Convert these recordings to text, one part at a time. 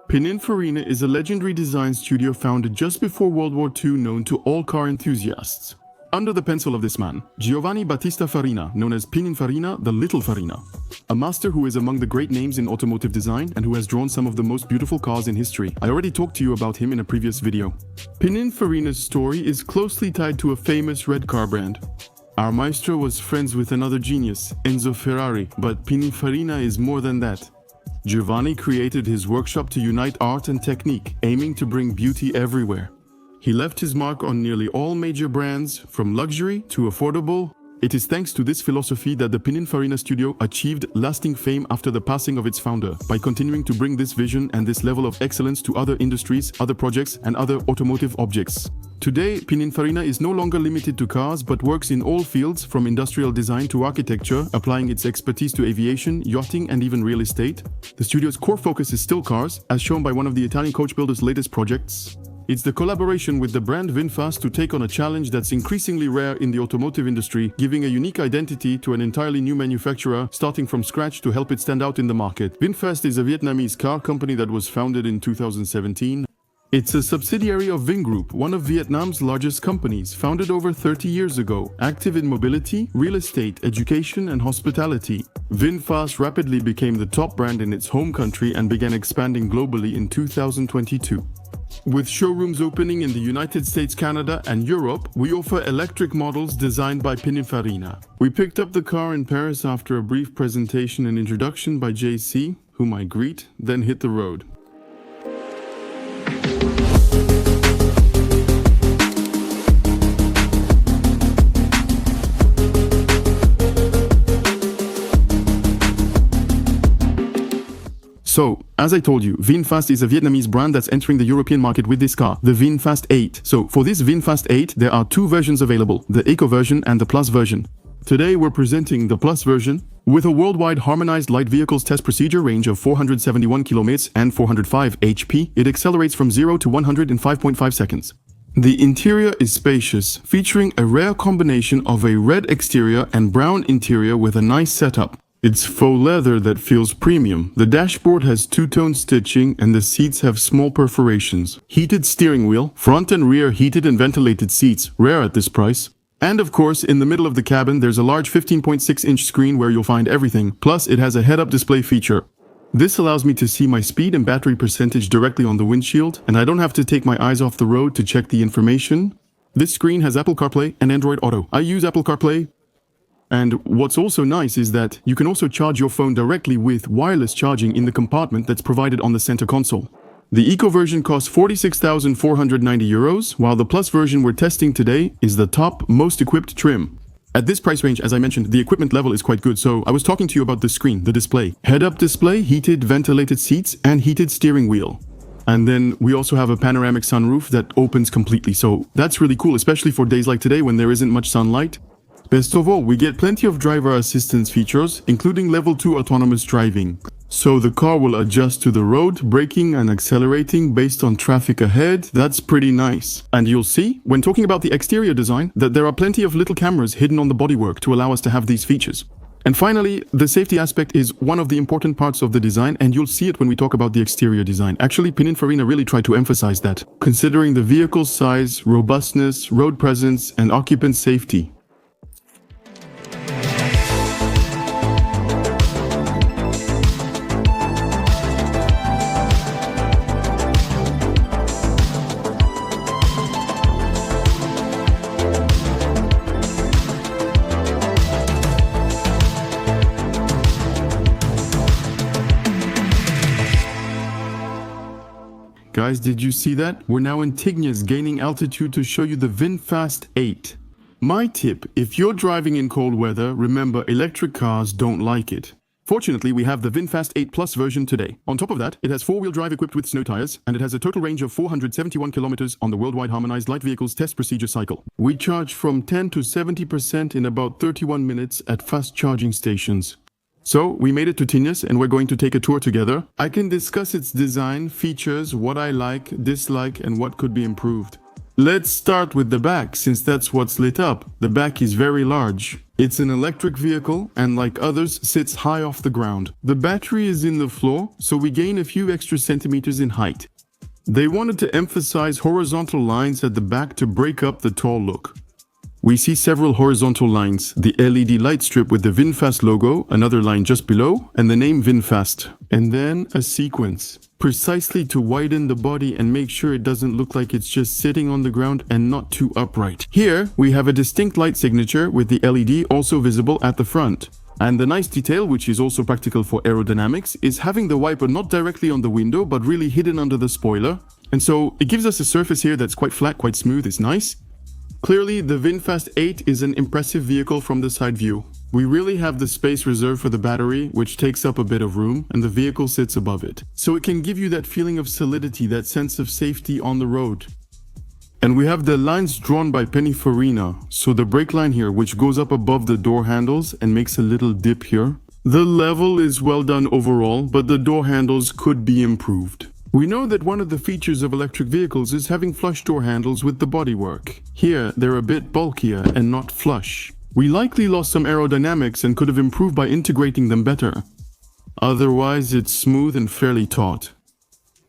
Pininfarina is a legendary design studio founded just before World War II, known to all car enthusiasts. Under the pencil of this man, Giovanni Battista Farina, known as Pininfarina, the Little Farina. A master who is among the great names in automotive design and who has drawn some of the most beautiful cars in history. I already talked to you about him in a previous video. Pininfarina's story is closely tied to a famous red car brand. Our maestro was friends with another genius, Enzo Ferrari, but Pininfarina is more than that. Giovanni created his workshop to unite art and technique, aiming to bring beauty everywhere. He left his mark on nearly all major brands, from luxury to affordable. It is thanks to this philosophy that the Pininfarina studio achieved lasting fame after the passing of its founder, by continuing to bring this vision and this level of excellence to other industries, other projects, and other automotive objects. Today, Pininfarina is no longer limited to cars, but works in all fields, from industrial design to architecture, applying its expertise to aviation, yachting, and even real estate. The studio's core focus is still cars, as shown by one of the Italian coach builder's latest projects. It's the collaboration with the brand VinFast to take on a challenge that's increasingly rare in the automotive industry, giving a unique identity to an entirely new manufacturer, starting from scratch to help it stand out in the market. VinFast is a Vietnamese car company that was founded in 2017. It's a subsidiary of Vingroup, one of Vietnam's largest companies, founded over 30 years ago, active in mobility, real estate, education, and hospitality. VinFast rapidly became the top brand in its home country and began expanding globally in 2022. With showrooms opening in the United States, Canada, and Europe, we offer electric models designed by Pininfarina. We picked up the car in Paris after a brief presentation and introduction by JC, whom I greet, then hit the road. So, as I told you, VinFast is a Vietnamese brand that's entering the European market with this car, the VinFast 8. So, for this VinFast 8, there are two versions available, the Eco version and the Plus version. Today, we're presenting the Plus version. With a worldwide harmonized light vehicles test procedure range of 471 km and 405 HP, it accelerates from 0 to 100 in 5.5 seconds. The interior is spacious, featuring a rare combination of a red exterior and brown interior with a nice setup. It's faux leather that feels premium. The dashboard has two-tone stitching and the seats have small perforations. Heated steering wheel, front and rear heated and ventilated seats, rare at this price. And of course, in the middle of the cabin, there's a large 15.6-inch screen where you'll find everything. Plus, it has a head-up display feature. This allows me to see my speed and battery percentage directly on the windshield, and I don't have to take my eyes off the road to check the information. This screen has Apple CarPlay and Android Auto. I use Apple CarPlay. And what's also nice is that you can also charge your phone directly with wireless charging in the compartment that's provided on the center console. The Eco version costs 46,490 euros, while the Plus version we're testing today is the top, most equipped trim. At this price range, as I mentioned, the equipment level is quite good, so I was talking to you about the screen, the display. Head-up display, heated ventilated seats, and heated steering wheel. And then we also have a panoramic sunroof that opens completely, so that's really cool, especially for days like today when there isn't much sunlight. Best of all, we get plenty of driver assistance features, including level 2 autonomous driving. So the car will adjust to the road, braking and accelerating based on traffic ahead. That's pretty nice. And you'll see, when talking about the exterior design, that there are plenty of little cameras hidden on the bodywork to allow us to have these features. And finally, the safety aspect is one of the important parts of the design, and you'll see it when we talk about the exterior design. Actually, Pininfarina really tried to emphasize that, considering the vehicle's size, robustness, road presence, and occupant safety. Guys, did you see that? We're now in Tignes, gaining altitude to show you the VinFast 8. My tip, if you're driving in cold weather, remember electric cars don't like it. Fortunately, we have the VinFast 8 Plus version today. On top of that, it has 4-wheel drive equipped with snow tires, and it has a total range of 471 kilometers on the worldwide harmonized light vehicles test procedure cycle. We charge from 10 to 70% in about 31 minutes at fast charging stations. So, we made it to Tignes and we're going to take a tour together. I can discuss its design, features, what I like, dislike, and what could be improved. Let's start with the back, since that's what's lit up. The back is very large. It's an electric vehicle and, like others, sits high off the ground. The battery is in the floor, so we gain a few extra centimeters in height. They wanted to emphasize horizontal lines at the back to break up the tall look. We see several horizontal lines, the LED light strip with the VinFast logo, another line just below, and the name VinFast. And then a sequence, precisely to widen the body and make sure it doesn't look like it's just sitting on the ground and not too upright. Here, we have a distinct light signature with the LED also visible at the front. And the nice detail, which is also practical for aerodynamics, is having the wiper not directly on the window, but really hidden under the spoiler. And so it gives us a surface here that's quite flat, quite smooth, it's nice. Clearly, the VinFast 8 is an impressive vehicle from the side view. We really have the space reserved for the battery, which takes up a bit of room, and the vehicle sits above it. So it can give you that feeling of solidity, that sense of safety on the road. And we have the lines drawn by Pininfarina, so the brake line here, which goes up above the door handles and makes a little dip here. The level is well done overall, but the door handles could be improved. We know that one of the features of electric vehicles is having flush door handles with the bodywork. Here, they're a bit bulkier and not flush. We likely lost some aerodynamics and could have improved by integrating them better. Otherwise, it's smooth and fairly taut.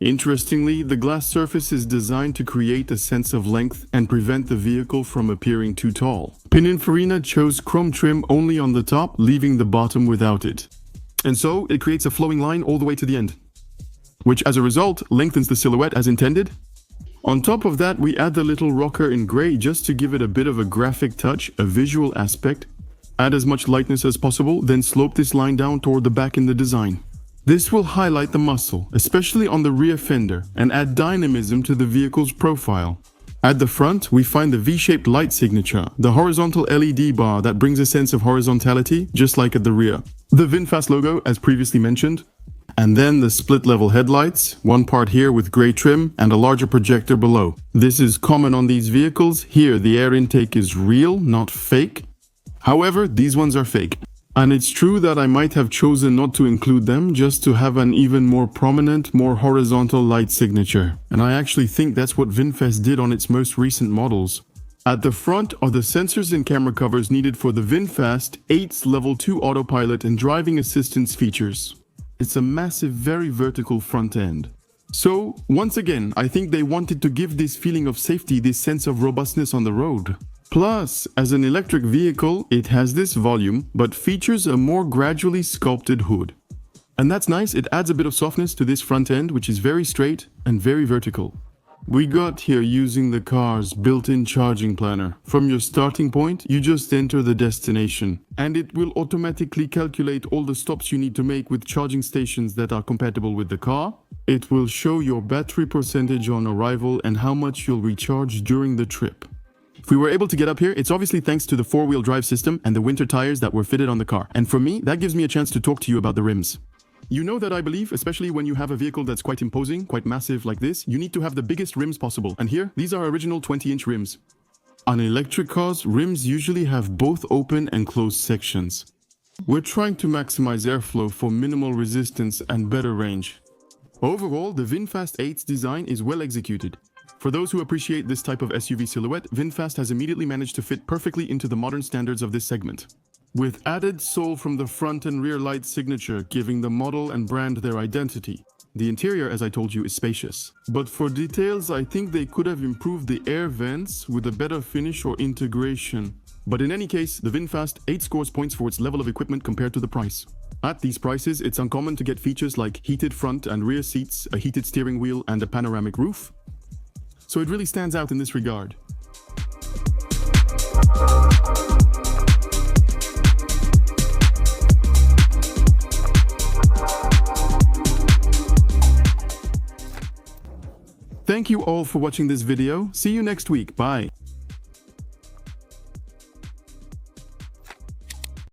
Interestingly, the glass surface is designed to create a sense of length and prevent the vehicle from appearing too tall. Pininfarina chose chrome trim only on the top, leaving the bottom without it. And so, it creates a flowing line all the way to the end, which as a result lengthens the silhouette as intended. On top of that, we add the little rocker in grey just to give it a bit of a graphic touch, a visual aspect. Add as much lightness as possible, then slope this line down toward the back in the design. This will highlight the muscle, especially on the rear fender, and add dynamism to the vehicle's profile. At the front, we find the V-shaped light signature, the horizontal LED bar that brings a sense of horizontality, just like at the rear. The VinFast logo, as previously mentioned. And then the split-level headlights, one part here with grey trim and a larger projector below. This is common on these vehicles. Here, the air intake is real, not fake. However, these ones are fake. And it's true that I might have chosen not to include them just to have an even more prominent, more horizontal light signature. And I actually think that's what VinFast did on its most recent models. At the front are the sensors and camera covers needed for the VinFast 8's Level 2 autopilot and driving assistance features. It's a massive, very vertical front end. So, once again, I think they wanted to give this feeling of safety, this sense of robustness on the road. Plus, as an electric vehicle, it has this volume, but features a more gradually sculpted hood. And that's nice, it adds a bit of softness to this front end, which is very straight and very vertical. We got here using the car's built-in charging planner. From your starting point, you just enter the destination, and it will automatically calculate all the stops you need to make with charging stations that are compatible with the car. It will show your battery percentage on arrival and how much you'll recharge during the trip. If we were able to get up here, it's obviously thanks to the four-wheel drive system and the winter tires that were fitted on the car. And for me, that gives me a chance to talk to you about the rims. You know that I believe, especially when you have a vehicle that's quite imposing, quite massive like this, you need to have the biggest rims possible. And here, these are original 20-inch rims. On electric cars, rims usually have both open and closed sections. We're trying to maximize airflow for minimal resistance and better range. Overall, the VinFast 8's design is well executed. For those who appreciate this type of SUV silhouette, VinFast has immediately managed to fit perfectly into the modern standards of this segment. With added soul from the front and rear light signature giving the model and brand their identity. The interior, as I told you, is spacious. But for details, I think they could have improved the air vents with a better finish or integration. But in any case, the VinFast 8 scores points for its level of equipment compared to the price. At these prices, it's uncommon to get features like heated front and rear seats, a heated steering wheel, and a panoramic roof. So it really stands out in this regard. Thank you all for watching this video. See you next week. Bye.